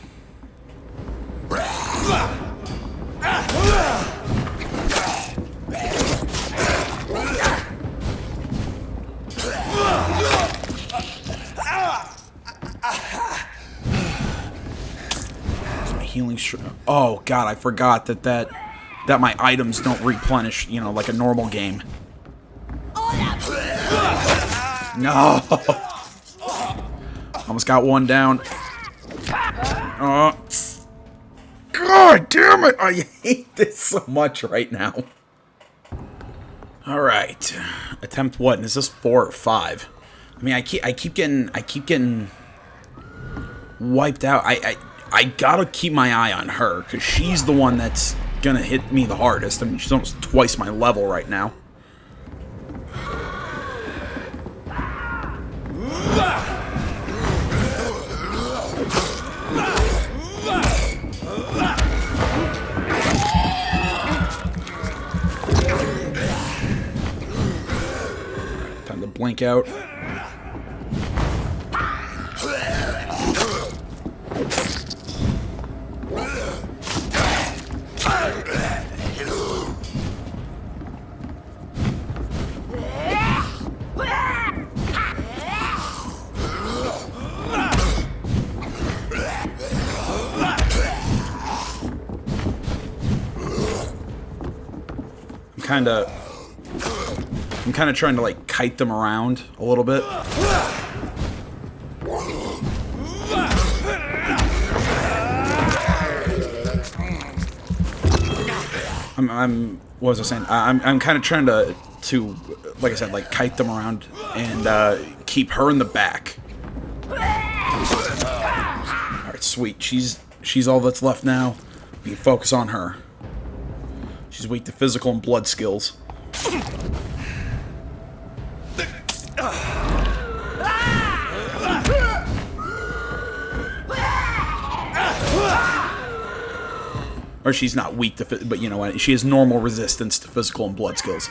Healing. Oh God, I forgot that my items don't replenish, like a normal game. No. Almost got one down. God damn it! I hate this so much right now. All right, attempt what? Is this 4 or 5? I mean, I keep getting wiped out. I gotta keep my eye on her, because she's the one that's gonna hit me the hardest. I mean, she's almost twice my level right now. blank out. I'm kind of trying to like kite them around a little bit. What was I saying? I'm kind of trying to like I said, like kite them around and keep her in the back. All right, sweet. She's all that's left now. We can focus on her. She's weak to physical and blood skills. Or she's not weak to, but you know what? She has normal resistance to physical and blood skills.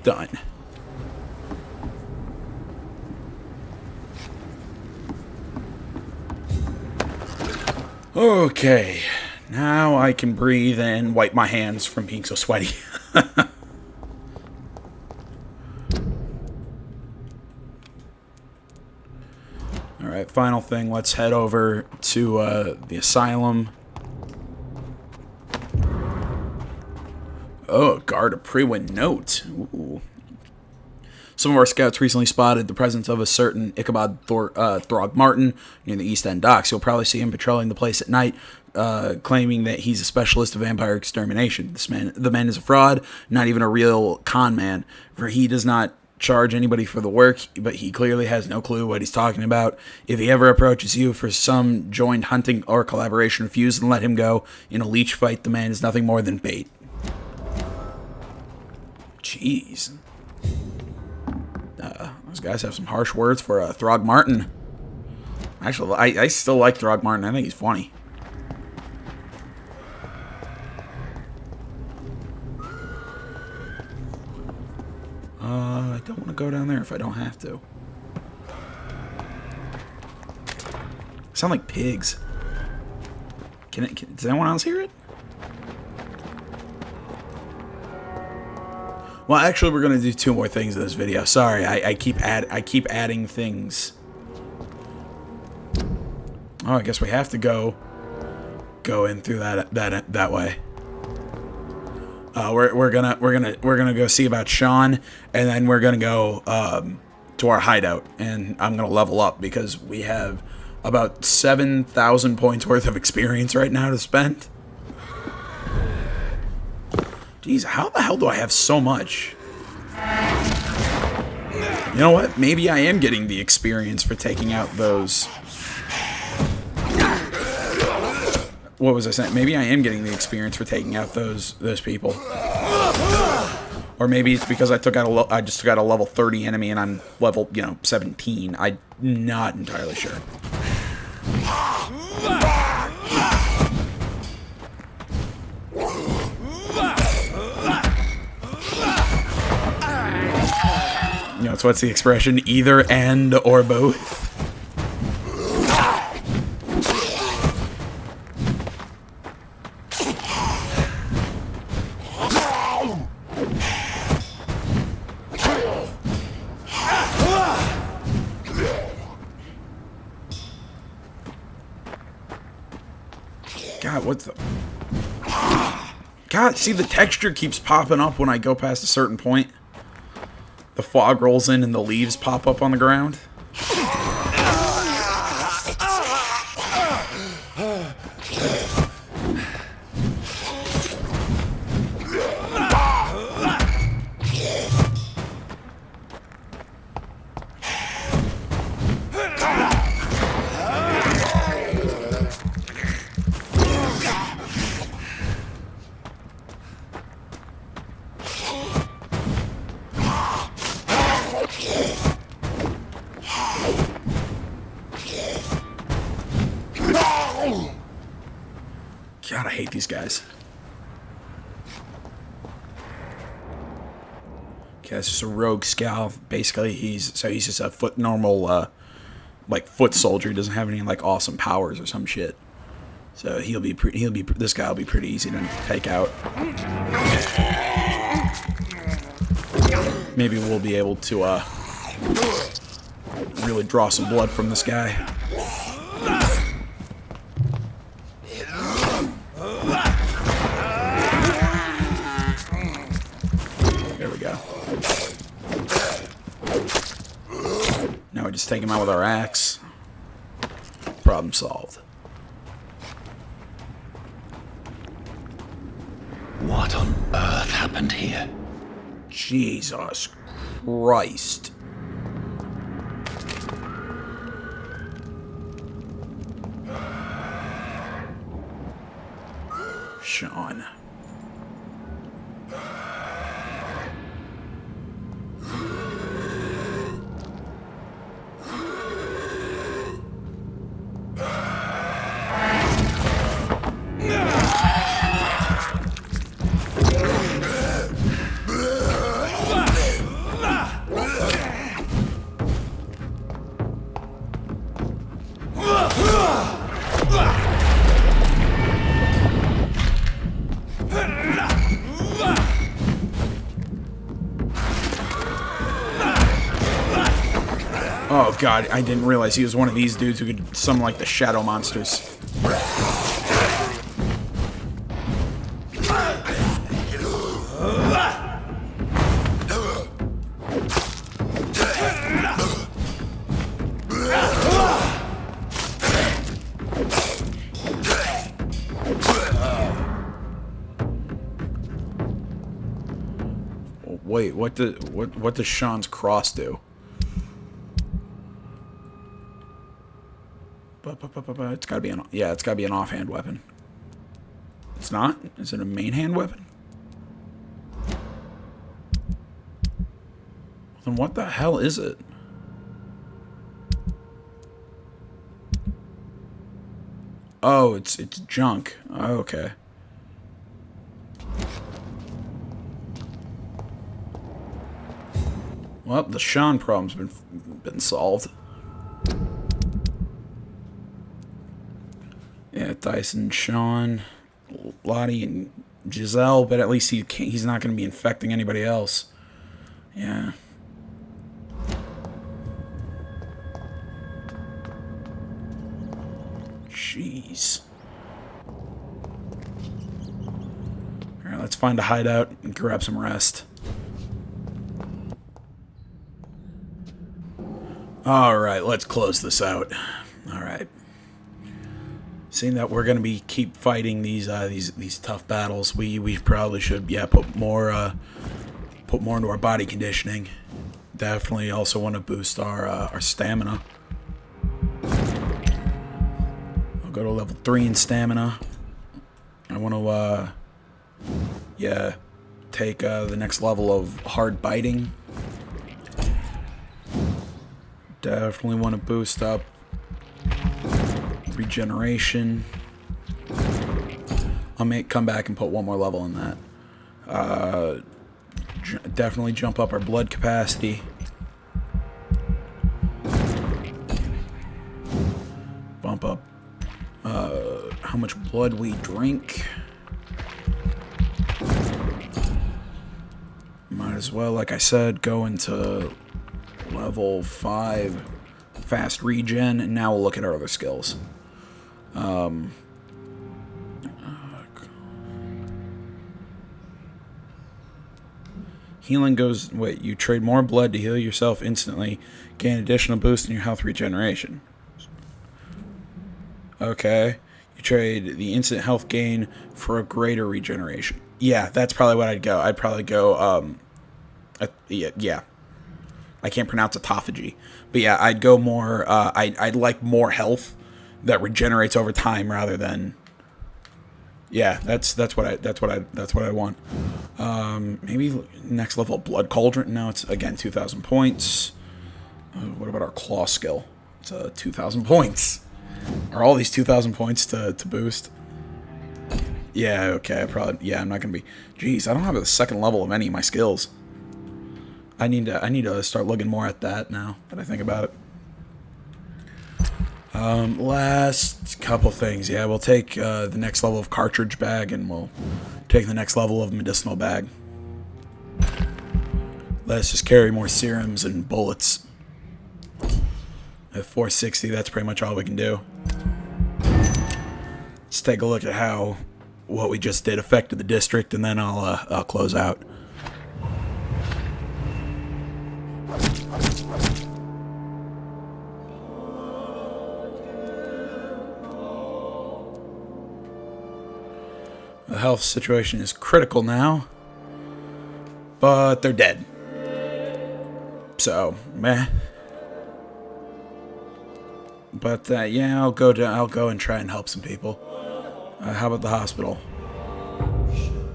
Done. Okay, now I can breathe and wipe my hands from being so sweaty. Alright, final thing, let's head over to the asylum. Oh, guard a pre-win note. Ooh. Some of our scouts recently spotted the presence of a certain Ichabod Throgmorton near the East End docks. You'll probably see him patrolling the place at night, claiming that he's a specialist of vampire extermination. The man is a fraud, not even a real con man, for he does not charge anybody for the work, but he clearly has no clue what he's talking about. If he ever approaches you for some joint hunting or collaboration, refuse and let him go. In a leech fight, the man is nothing more than bait. Jeez. Those guys have some harsh words for Throgmorton. Actually, I still like Throgmorton. I think he's funny. I don't want to go down there if I don't have to. Sound like pigs. Does anyone else hear it? Well, actually, we're gonna do 2 more things in this video. Sorry, I keep adding things. Oh, I guess we have to go in through that way. We're gonna go see about Sean, and then we're gonna go to our hideout, and I'm gonna level up because we have about 7,000 points worth of experience right now to spend. Jeez, how the hell do I have so much? You know what? Maybe I am getting the experience for taking out those... What was I saying? Maybe I am getting the experience for taking out those people. Or maybe it's because I just took out a level 30 enemy and I'm level, 17. I'm not entirely sure. So what's the expression? Either, and, or both. God, what the... God, see, the texture keeps popping up when I go past a certain point. The fog rolls in and the leaves pop up on the ground. God, I hate these guys. Okay, it's just a rogue scout. Basically, he's just a normal, like foot soldier. He doesn't have any like awesome powers or some shit. So this guy will be pretty easy to take out. Maybe we'll be able to really draw some blood from this guy. There we go. Now we just take him out with our axe. Problem solved. What on earth happened here? Jesus Christ. Sean. Oh god, I didn't realize he was one of these dudes who could summon like the shadow monsters. Wait, what does Sean's cross do? It's gotta be it's gotta be an offhand weapon. It's not? Is it a main hand weapon? Then what the hell is it? Oh, it's junk. Oh, okay. Well, the Sean problem's been solved. Yeah, Tyson, Sean, Lottie, and Giselle, but at least he's not going to be infecting anybody else. Yeah. Jeez. Alright, let's find a hideout and grab some rest. Alright, let's close this out. Alright. Seeing that we're gonna keep fighting these tough battles, we probably should put more into our body conditioning. Definitely also want to boost our stamina. I'll go to level 3 in stamina. I want to take the next level of hard biting. Definitely want to boost up regeneration. I come back and put one more level in that. Definitely jump up our blood capacity. Bump up how much blood we drink. Might as well, like I said, go into level 5 fast regen, and now we'll look at our other skills. Healing goes... Wait, you trade more blood to heal yourself instantly. Gain additional boost in your health regeneration. Okay. You trade the instant health gain for a greater regeneration. Yeah, that's probably what I'd go. I'd probably go... yeah. I can't pronounce autophagy. But yeah, I'd go more... I'd like more health that regenerates over time rather than... Yeah, that's what I want. Maybe next level blood cauldron. Now it's again 2,000 points. What about our claw skill? It's 2,000 points. Are all these 2,000 points to boost? Yeah, okay. Yeah, I'm not gonna be. Jeez, I don't have a second level of any of my skills. I need to start looking more at that now that I think about it. Last couple things. Yeah, we'll take the next level of cartridge bag, and we'll take the next level of medicinal bag. Let's just carry more serums and bullets. At 460, that's pretty much all we can do. Let's take a look at how what we just did affected the district, and then I'll close out. The health situation is critical now, but they're dead. So, meh. But yeah, I'll go and try and help some people. How about the hospital?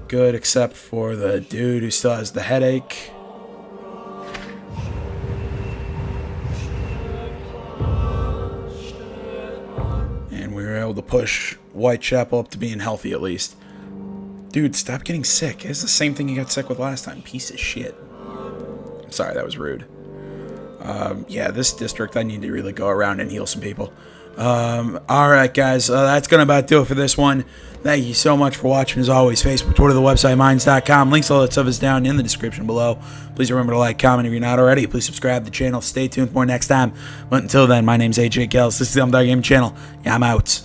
Good, except for the dude who still has the headache. And we were able to push Whitechapel up to being healthy at least. Dude, stop getting sick. It's the same thing you got sick with last time. Piece of shit. I'm sorry, that was rude. Yeah, this district, I need to really go around and heal some people. Alright, guys. That's going to about do it for this one. Thank you so much for watching. As always, Facebook, Twitter, the website, minds.com. Links, all that stuff is down in the description below. Please remember to like, comment if you're not already. Please subscribe to the channel. Stay tuned for more next time. But until then, my name's AJ Gels. This is the Vampyr Gaming Channel. Yeah, I'm out.